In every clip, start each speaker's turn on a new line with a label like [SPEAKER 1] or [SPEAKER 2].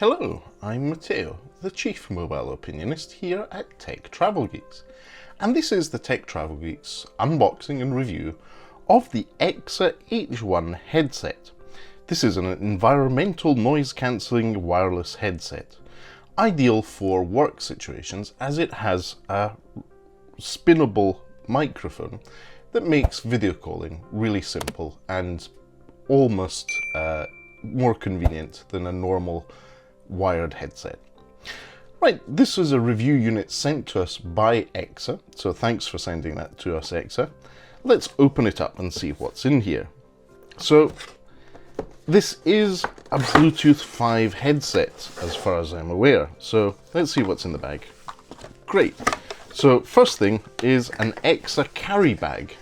[SPEAKER 1] Hello, I'm Matteo, the Chief Mobile Opinionist here at Tech Travel Geeks, and this is the Tech Travel Geeks unboxing and review of the EKSA H1 headset. This is an environmental noise-cancelling wireless headset, ideal for work situations as it has a spinnable microphone that makes video calling really simple and almost more convenient than a normal wired headset. Right, this was a review unit sent to us by EKSA, so thanks for sending that to us, EKSA. Let's open it up and see what's in here. So, this is a Bluetooth 5 headset, as far as I'm aware. So, let's see what's in the bag. Great. So, first thing is an EKSA carry bag.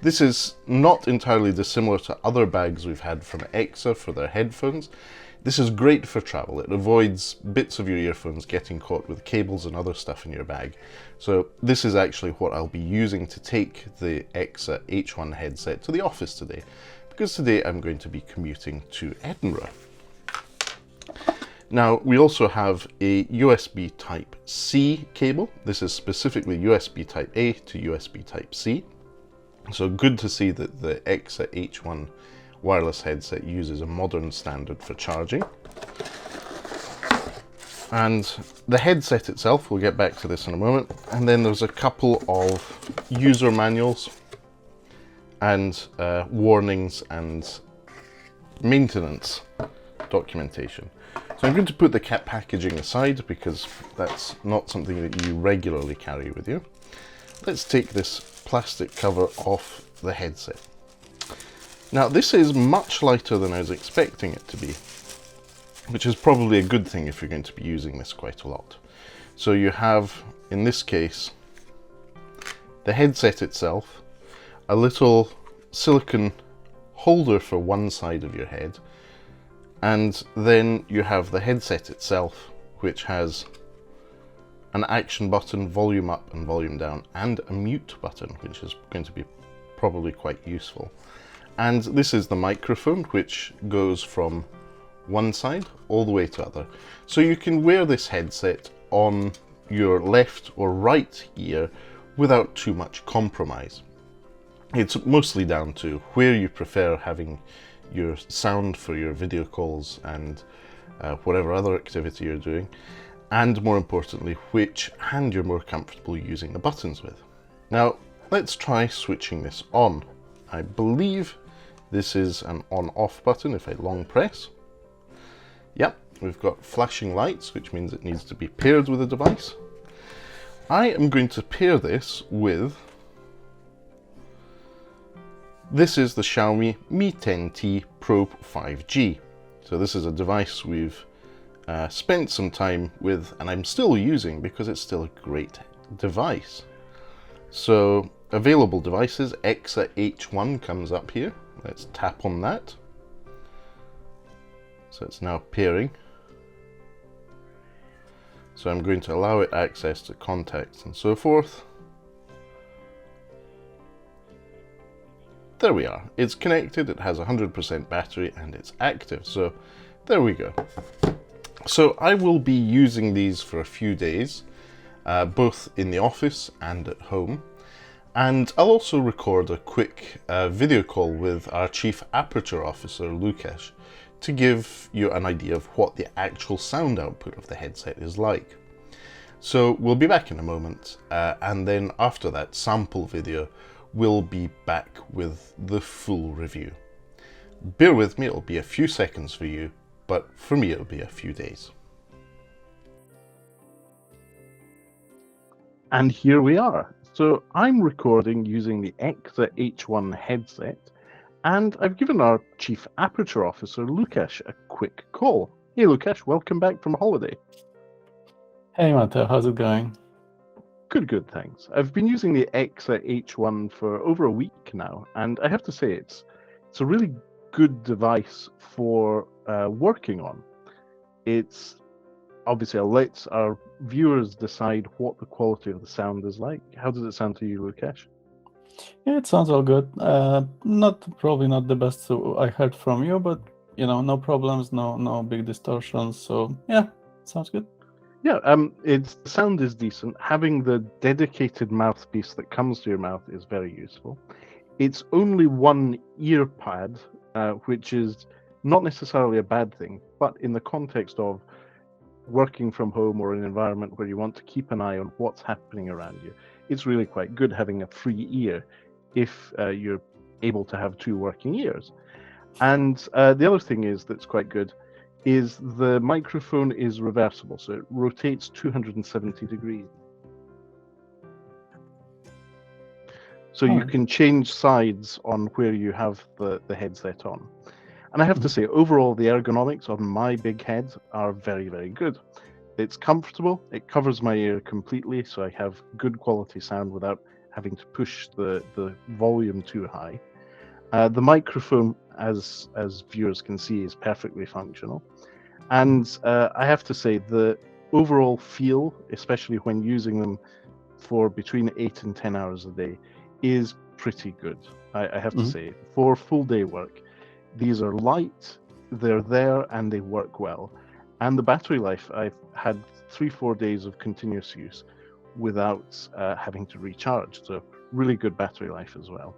[SPEAKER 1] This is not entirely dissimilar to other bags we've had from EKSA for their headphones. This is great for travel. It avoids bits of your earphones getting caught with cables and other stuff in your bag. So this is actually what I'll be using to take the EKSA H1 headset to the office today, because today I'm going to be commuting to Edinburgh. Now, we also have a USB Type-C cable. This is specifically USB Type-A to USB Type-C. So good to see that the EKSA H1 wireless headset uses a modern standard for charging. And the headset itself, we'll get back to this in a moment, and then there's a couple of user manuals and warnings and maintenance documentation. So I'm going to put the packaging aside because that's not something that you regularly carry with you. Let's take this plastic cover off the headset. Now, this is much lighter than I was expecting it to be, which is probably a good thing if you're going to be using this quite a lot. So you have, in this case, the headset itself, a little silicone holder for one side of your head, and then you have the headset itself, which has an action button, volume up and volume down, and a mute button, which is going to be probably quite useful. And this is the microphone, which goes from one side all the way to other. So you can wear this headset on your left or right ear without too much compromise. It's mostly down to where you prefer having your sound for your video calls and whatever other activity you're doing, and more importantly, which hand you're more comfortable using the buttons with. Now, let's try switching this on. I believe this is an on-off button if I long press. Yep, we've got flashing lights, which means it needs to be paired with a device. I am going to pair this with... This is the Xiaomi Mi 10T Pro 5G. So this is a device we've spent some time with, and I'm still using because it's still a great device. So, available devices, EKSA H1 comes up here. Let's tap on that. So it's now pairing. So I'm going to allow it access to contacts and so forth. There we are. It's connected, it has 100% battery, and it's active. So there we go. So I will be using these for a few days, both in the office and at home. And I'll also record a quick video call with our Chief Aperture Officer, Lukasz, to give you an idea of what the actual sound output of the headset is like. So we'll be back in a moment, and then after that sample video, we'll be back with the full review. Bear with me, it'll be a few seconds for you, but for me it'll be a few days. And here we are. So I'm recording using the EKSA H1 headset, and I've given our Chief Aperture Officer, Lukasz, a quick call. Hey Lukasz, welcome back from holiday.
[SPEAKER 2] Hey Matteo, how's it going?
[SPEAKER 1] Good, thanks. I've been using the EKSA H1 for over a week now, and I have to say it's a really good device for working on. It's obviously, I'll let our viewers decide what the quality of the sound is like. How does it sound to you, Lukasz?
[SPEAKER 2] Yeah, it sounds all good. Probably not the best I heard from you, but no problems, no big distortions. So yeah, sounds good.
[SPEAKER 1] Yeah, the sound is decent. Having the dedicated mouthpiece that comes to your mouth is very useful. It's only one ear pad, which is not necessarily a bad thing, but in the context of working from home or an environment where you want to keep an eye on what's happening around you, it's really quite good having a free ear if you're able to have two working ears. And the other thing is that's quite good is the microphone is reversible, so it rotates 270 degrees. So you can change sides on where you have the headset on. And I have to say, overall, the ergonomics on my big head are very, very good. It's comfortable, it covers my ear completely, so I have good quality sound without having to push the volume too high. The microphone, as viewers can see, is perfectly functional. And I have to say, the overall feel, especially when using them for between 8 and 10 hours a day, is pretty good. I have to say, for full day work, these are light, they're there, and they work well. And the battery life, I've had 3-4 days of continuous use without having to recharge. So really good battery life as well.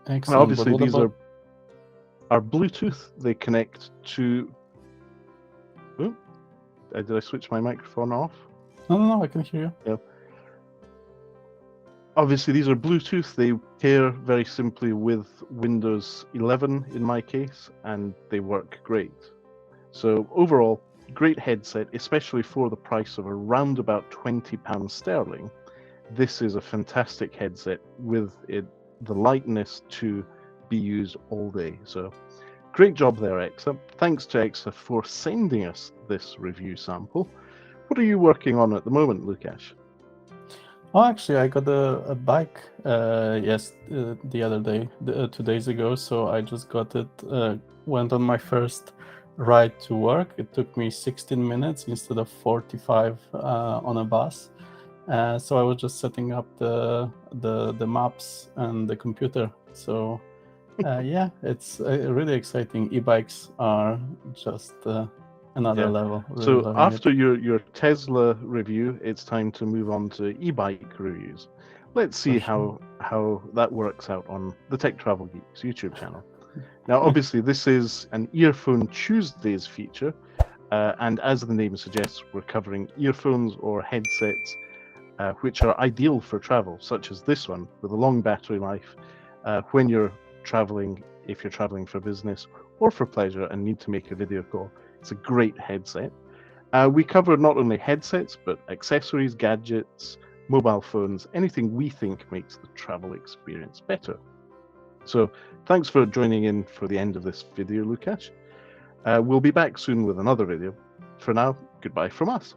[SPEAKER 2] Excellent.
[SPEAKER 1] Now, obviously, these are Bluetooth. They connect to... Oh, did I switch my microphone off?
[SPEAKER 2] No, I can hear you.
[SPEAKER 1] Yeah. Obviously, these are Bluetooth. They pair very simply with Windows 11 in my case, and they work great. So overall, great headset, especially for the price of around about £20 sterling. This is a fantastic headset with the lightness to be used all day. So great job there, EKSA. Thanks to EKSA for sending us this review sample. What are you working on at the moment, Lukasz?
[SPEAKER 2] Oh, actually, I got a bike the other day, 2 days ago. So I just got it, went on my first ride to work. It took me 16 minutes instead of 45 on a bus. So I was just setting up the maps and the computer. So yeah, it's really exciting. E-bikes are just another level. Really
[SPEAKER 1] so after your Tesla review, it's time to move on to e-bike reviews. Let's see how that works out on the Tech Travel Geeks YouTube channel. Now, obviously, this is an Earphone Tuesdays feature, and as the name suggests, we're covering earphones or headsets which are ideal for travel, such as this one with a long battery life when you're traveling, if you're traveling for business or for pleasure and need to make a video call. It's a great headset. We cover not only headsets, but accessories, gadgets, mobile phones, anything we think makes the travel experience better. So thanks for joining in for the end of this video, Lukasz. We'll be back soon with another video. For now, goodbye from us.